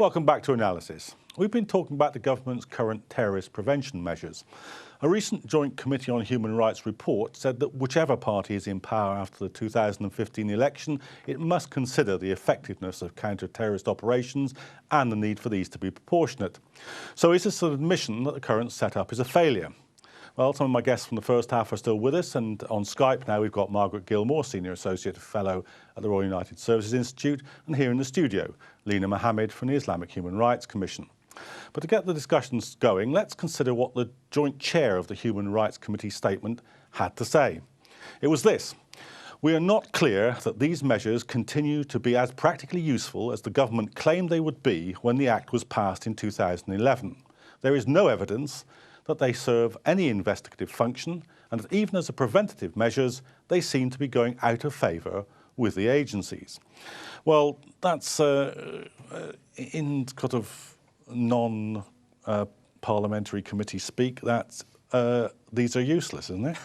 Welcome back to Analysis. We've been talking about the government's current terrorist prevention measures. A recent Joint Committee on Human Rights report said that whichever party is in power after the 2015 election, it must consider the effectiveness of counter-terrorist operations and the need for these to be proportionate. So is this an admission that the current setup is a failure? Well, some of my guests from the first half are still with us, and on Skype now we've got Margaret Gilmore, Senior Associate Fellow at the Royal United Services Institute, and here in the studio, Lena Mohammed from the Islamic Human Rights Commission. But to get the discussions going, let's consider what the Joint Chair of the Human Rights Committee statement had to say. It was this: "We are not clear that these measures continue to be as practically useful as the government claimed they would be when the Act was passed in 2011. There is no evidence that they serve any investigative function, and that even as a preventative measures, they seem to be going out of favour with the agencies." Well, that's in sort of non-parliamentary committee speak, that these are useless, isn't it?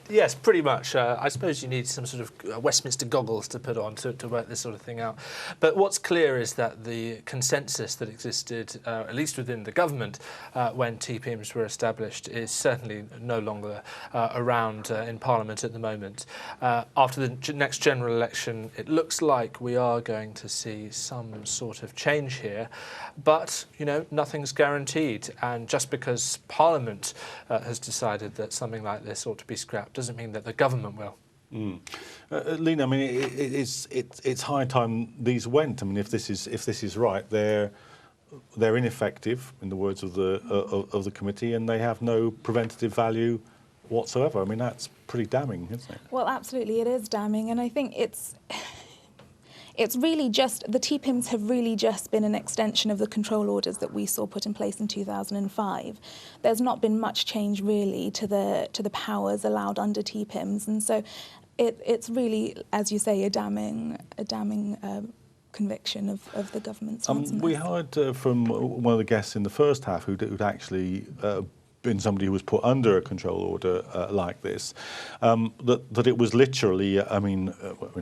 Yes, pretty much. I suppose you need some sort of Westminster goggles to put on to work this sort of thing out. But what's clear is that the consensus that existed, at least within the government, when TPIMs were established, is certainly no longer around in Parliament at the moment. After the next general election, it looks like we are going to see some sort of change here. But, you know, nothing's guaranteed. And just because Parliament has decided that something like this ought to be scrapped doesn't mean that the government will. Lena, I mean, it's high time these went. I mean, if this is right, they're ineffective, in the words of the committee, and they have no preventative value whatsoever. I mean, that's pretty damning, isn't it? Well, absolutely, it is damning, and I think it's really just, the TPIMs have really just been an extension of the control orders that we saw put in place in 2005. There's not been much change really to the powers allowed under TPIMs, and so it's really, as you say, a damning conviction of the government's stance. We heard from one of the guests in the first half who'd actually been somebody who was put under a control order like this, that it was literally, I mean,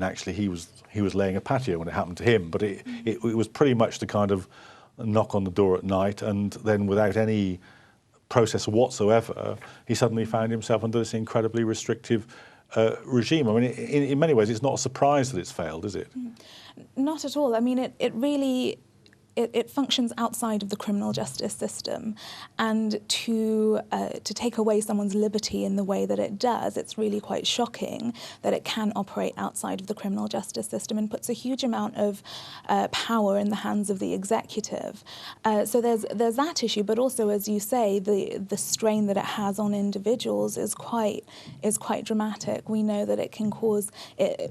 actually he was laying a patio when it happened to him, but it was pretty much the kind of knock on the door at night, and then without any process whatsoever, he suddenly found himself under this incredibly restrictive regime. I mean, in many ways, it's not a surprise that it's failed, is it? Not at all. I mean, it really... It functions outside of the criminal justice system, and to take away someone's liberty in the way that it does, it's really quite shocking that it can operate outside of the criminal justice system and puts a huge amount of power in the hands of the executive. So there's that issue, but also, as you say, the strain that it has on individuals is quite dramatic. We know that it can cause.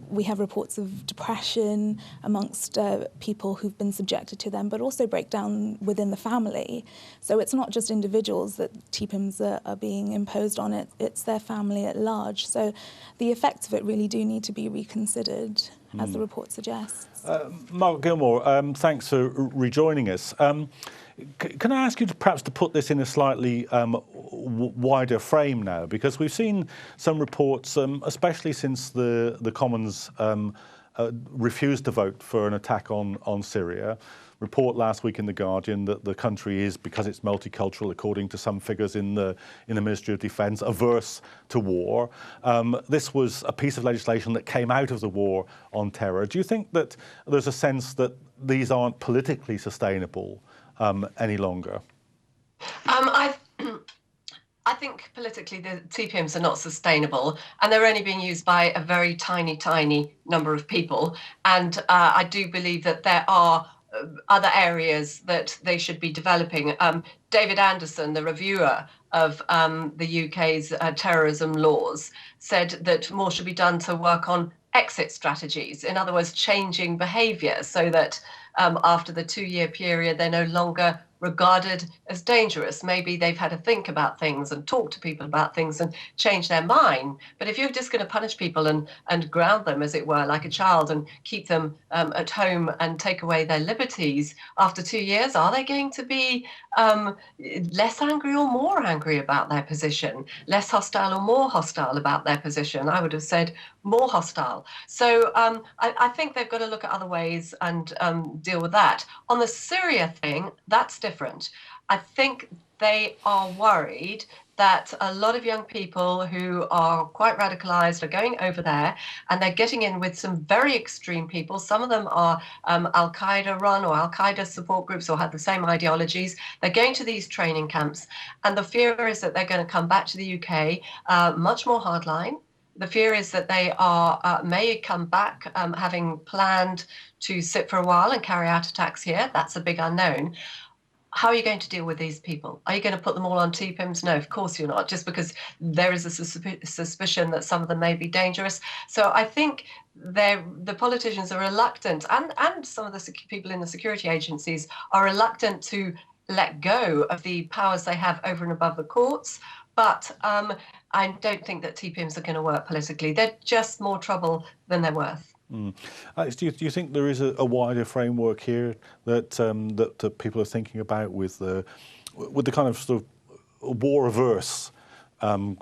We have reports of depression amongst people who've been subjected to them, but also breakdown within the family. So it's not just individuals that TPIMs are being imposed on, it's their family at large. So the effects of it really do need to be reconsidered, as the report suggests. Margaret Gilmore, thanks for rejoining us. Can I ask you perhaps to put this in a slightly wider frame now? Because we've seen some reports, especially since the Commons refused to vote for an attack on Syria. Report last week in The Guardian that the country is, because it's multicultural, according to some figures in the Ministry of Defence, averse to war. This was a piece of legislation that came out of the war on terror. Do you think that there's a sense that these aren't politically sustainable any longer? I think politically the TPIMs are not sustainable, and they're only being used by a very tiny number of people. And I do believe that there are other areas that they should be developing. David Anderson, the reviewer of the UK's terrorism laws, said that more should be done to work on exit strategies. In other words, changing behaviour so that after the 2-year period, they're no longer regarded as dangerous. Maybe they've had to think about things and talk to people about things and change their mind. But if you're just going to punish people and ground them, as it were, like a child, and keep them at home and take away their liberties, after 2 years, are they going to be less angry or more angry about their position, less hostile or more hostile about their position? I would have said more hostile. So I think they've got to look at other ways and deal with that. On the Syria thing, that's different. I think they are worried that a lot of young people who are quite radicalized are going over there, and they're getting in with some very extreme people. Some of them are Al-Qaeda run or Al-Qaeda support groups or have the same ideologies. They're going to these training camps, and the fear is that they're going to come back to the UK much more hardline. The fear is that they are may come back having planned to sit for a while and carry out attacks here. That's a big unknown. How are you going to deal with these people? Are you going to put them all on TPIMs? No, of course you're not, just because there is a suspicion that some of them may be dangerous. So I think the politicians are reluctant, and some of the people in the security agencies are reluctant to let go of the powers they have over and above the courts. But I don't think that TPIMs are going to work politically. They're just more trouble than they're worth. Alex, do you think there is a wider framework here that that people are thinking about with the kind of sort of war-averse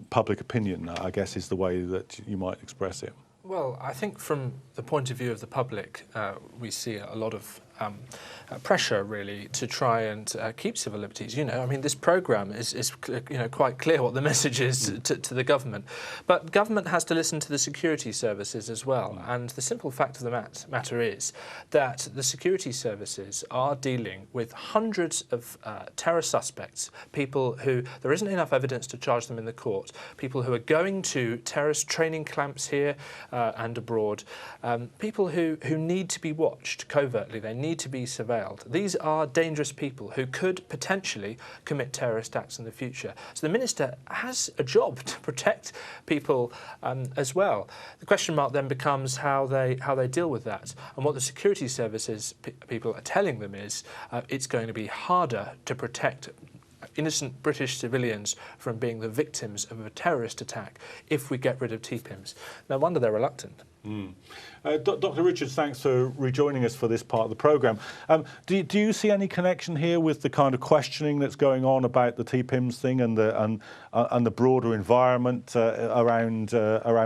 public opinion, I guess is the way that you might express it? Well, I think from the point of view of the public, we see a lot of pressure, really, to try and keep civil liberties. You know, I mean, this programme is quite clear what the message is to the government. But government has to listen to the security services as well. And the simple fact of the matter is that the security services are dealing with hundreds of terror suspects, people who there isn't enough evidence to charge them in the court, people who are going to terrorist training camps here and abroad, people who need to be watched covertly. They need to be surveilled. These are dangerous people who could potentially commit terrorist acts in the future. So the minister has a job to protect people as well. The question mark then becomes how they deal with that. And what the security services people are telling them is it's going to be harder to protect innocent British civilians from being the victims of a terrorist attack if we get rid of TPIMs. No wonder they're reluctant. Dr. Richards, thanks for rejoining us for this part of the programme. Do you see any connection here with the kind of questioning that's going on about the TPIMs thing and the broader environment around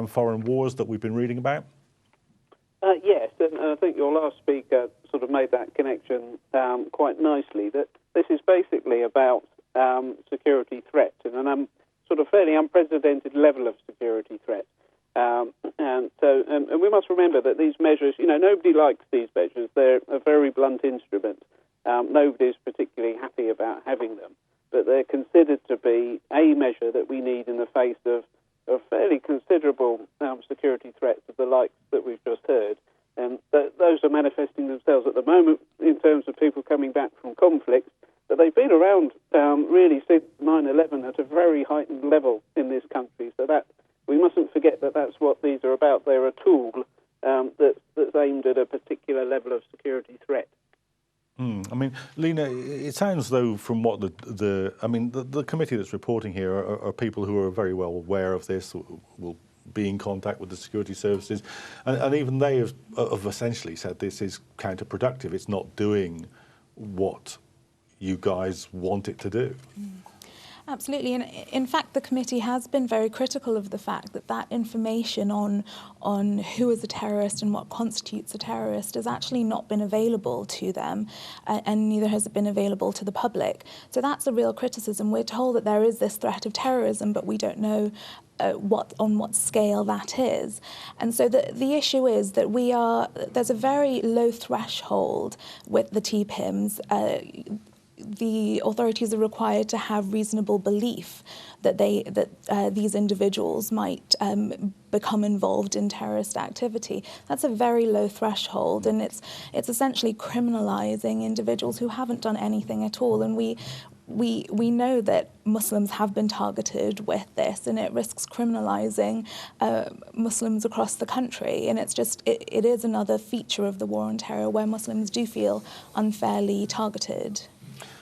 foreign wars that we've been reading about? Yes, and I think your last speaker sort of made that connection quite nicely, that this is basically about security threats and a sort of fairly unprecedented level of security threat. And we must remember that these measures, nobody likes these measures. They're a very blunt instrument. Nobody's particularly happy about having them, but they're considered to be a measure that we need in the face of fairly considerable security threats of the likes that we've just heard. And those are manifesting themselves at the moment in terms of people coming back from conflicts, but they've been around really since 9/11 at a very heightened level in this country. So that we mustn't forget that that's what these are about. They're a tool that's aimed at a particular level of security threat. I mean, Lena, it sounds though from what the committee that's reporting here are people who are very well aware of this, will be in contact with the security services, and even they have essentially said this is counterproductive. It's not doing what you guys want it to do. Absolutely, and in fact the committee has been very critical of the fact that information on who is a terrorist and what constitutes a terrorist has actually not been available to them, and neither has it been available to the public. So that's a real criticism. We're told that there is this threat of terrorism, but we don't know on what scale that is. And so the issue is that there's a very low threshold with the TPIMs. The authorities are required to have reasonable belief that these individuals might become involved in terrorist activity. That's a very low threshold, and it's essentially criminalising individuals who haven't done anything at all. And we know that Muslims have been targeted with this, and it risks criminalising Muslims across the country. And it is another feature of the war on terror where Muslims do feel unfairly targeted.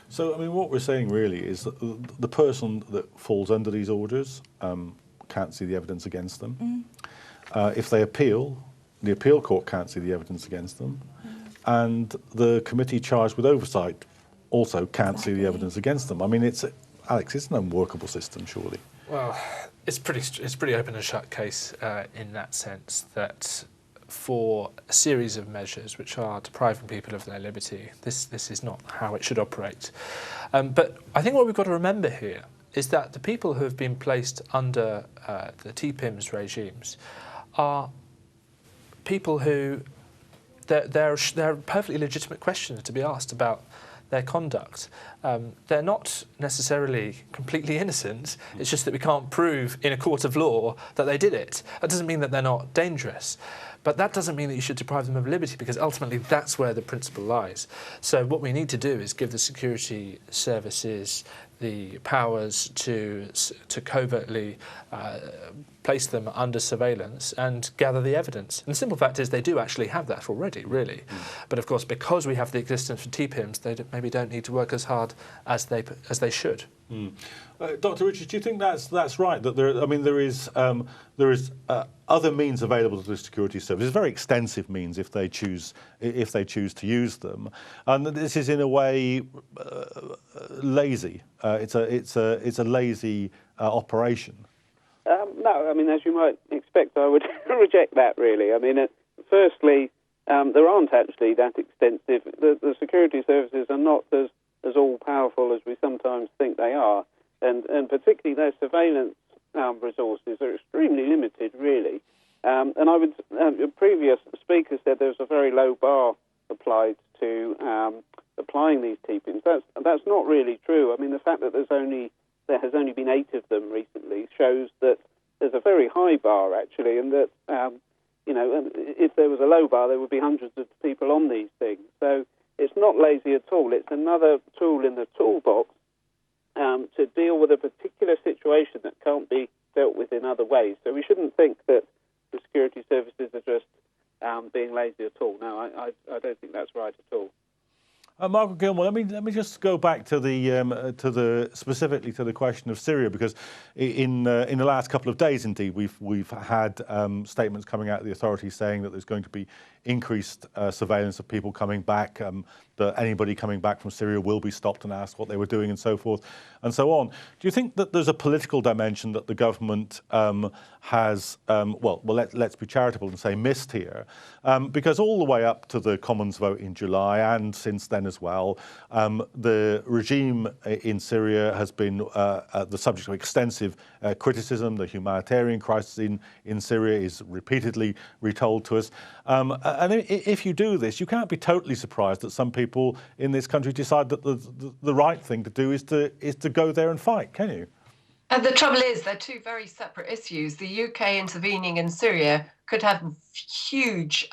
So, I mean, what we're saying really is that the person that falls under these orders can't see the evidence against them. If they appeal, the appeal court can't see the evidence against them. And the committee charged with oversight also can't see the evidence against them. I mean, Alex, it's an unworkable system, surely. Well, it's pretty open and shut case in that sense that for a series of measures which are depriving people of their liberty, this is not how it should operate. But I think what we've got to remember here is that the people who have been placed under the TPIMs regimes are people who there are perfectly legitimate questions to be asked about their conduct. They're not necessarily completely innocent. It's just that we can't prove in a court of law that they did it. That doesn't mean that they're not dangerous. But that doesn't mean that you should deprive them of liberty, because ultimately that's where the principle lies. So what we need to do is give the security services the powers to covertly place them under surveillance and gather the evidence. And the simple fact is they do actually have that already, really. But of course, because we have the existence of TPIMs, they maybe don't need to work as hard as they should. Dr. Richards, do you think that's right? That there is other means available to the security services, very extensive means if they choose to use them, and this is in a way lazy. It's a lazy operation. No, I mean, as you might expect, I would reject that, really. I mean, firstly, there aren't actually that extensive. The security services are not as all-powerful as we sometimes think they are, and particularly their surveillance resources are extremely limited, really. And I would, the previous speaker said there was a very low bar applied to applying these TPIMs. That's not really true. I mean, the fact that there has only been 8 of them recently shows that there's a very high bar, actually, and that, if there was a low bar, there would be hundreds of people on these things. So it's not lazy at all. It's another tool in the toolbox to deal with a particular situation that can't be dealt with in other ways. So we shouldn't think that the security services are just being lazy at all. No, I don't think that's right at all. Michael Gilmore, let me just go back to the specifically to the question of Syria, because in the last couple of days, indeed, we've had statements coming out of the authorities saying that there's going to be increased surveillance of people coming back, that anybody coming back from Syria will be stopped and asked what they were doing, and so forth and so on. Do you think that there's a political dimension that the government has, let's be charitable and say missed here? Because all the way up to the Commons vote in July, and since then as well, the regime in Syria has been the subject of extensive criticism. The humanitarian crisis in Syria is repeatedly retold to us. And if you do this, you can't be totally surprised that some people in this country decide that the right thing to do is to go there and fight, can you? The trouble is, they're two very separate issues. The UK intervening in Syria could have huge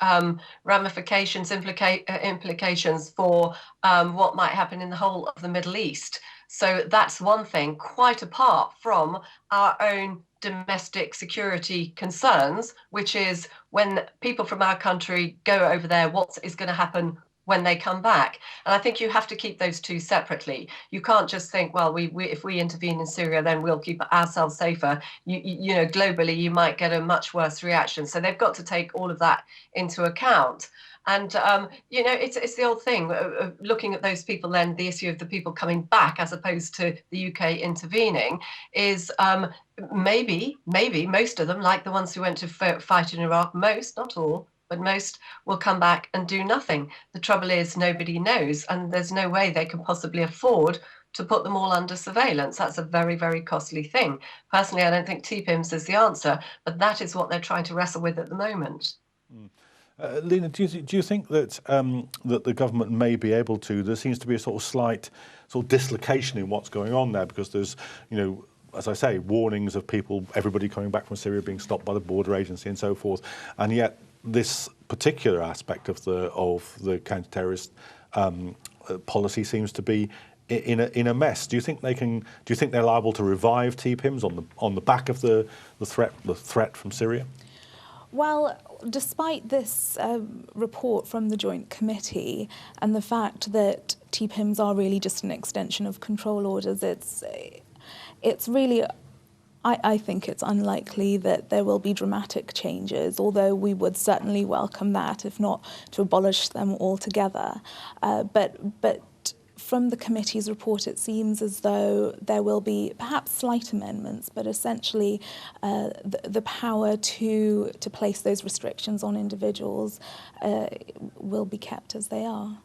ramifications, implications for what might happen in the whole of the Middle East. So that's one thing, quite apart from our own domestic security concerns, which is when people from our country go over there, what is going to happen when they come back. And I think you have to keep those two separately. You can't just think, well, if we intervene in Syria, then we'll keep ourselves safer. You know, globally, you might get a much worse reaction. So they've got to take all of that into account. And, it's the old thing, looking at those people, then the issue of the people coming back as opposed to the UK intervening is maybe most of them, like the ones who went to fight in Iraq, most, not all, but most will come back and do nothing. The trouble is nobody knows, and there's no way they can possibly afford to put them all under surveillance. That's a very, very costly thing. Personally, I don't think TPIMs is the answer, but that is what they're trying to wrestle with at the moment. Lena, do you think that that the government may be able to? There seems to be a sort of slight dislocation in what's going on there, because there's, as I say, warnings of everybody coming back from Syria being stopped by the border agency and so forth, and yet this particular aspect of the counter-terrorist policy seems to be in a mess. Do you think they're liable to revive TPIMs on the back of the threat from Syria? Well, despite this report from the Joint Committee and the fact that TPIMs are really just an extension of control orders, it's really, I think it's unlikely that there will be dramatic changes, although we would certainly welcome that, if not to abolish them altogether. But from the committee's report, it seems as though there will be perhaps slight amendments, but essentially the power to place those restrictions on individuals will be kept as they are.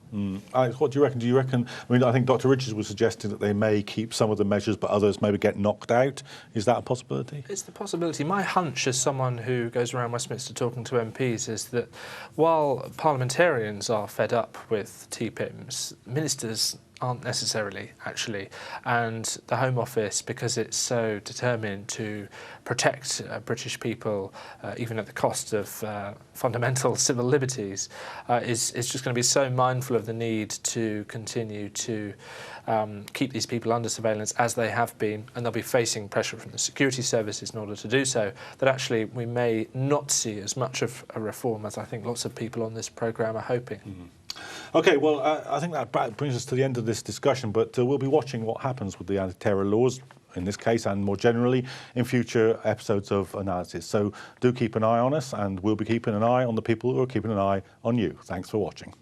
Alex, what do you reckon? I mean, I think Dr. Richards was suggesting that they may keep some of the measures, but others maybe get knocked out. Is that a possibility? It's the possibility. My hunch as someone who goes around Westminster talking to MPs is that while parliamentarians are fed up with TPIMs, ministers aren't necessarily, actually. And the Home Office, because it's so determined to protect British people, even at the cost of fundamental civil liberties, is just going to be so mindful of the need to continue to keep these people under surveillance as they have been, and they'll be facing pressure from the security services in order to do so, that actually we may not see as much of a reform as I think lots of people on this programme are hoping. Mm-hmm. OK, well, I think that brings us to the end of this discussion, but we'll be watching what happens with the anti-terror laws, in this case and more generally, in future episodes of Analysis. So do keep an eye on us, and we'll be keeping an eye on the people who are keeping an eye on you. Thanks for watching.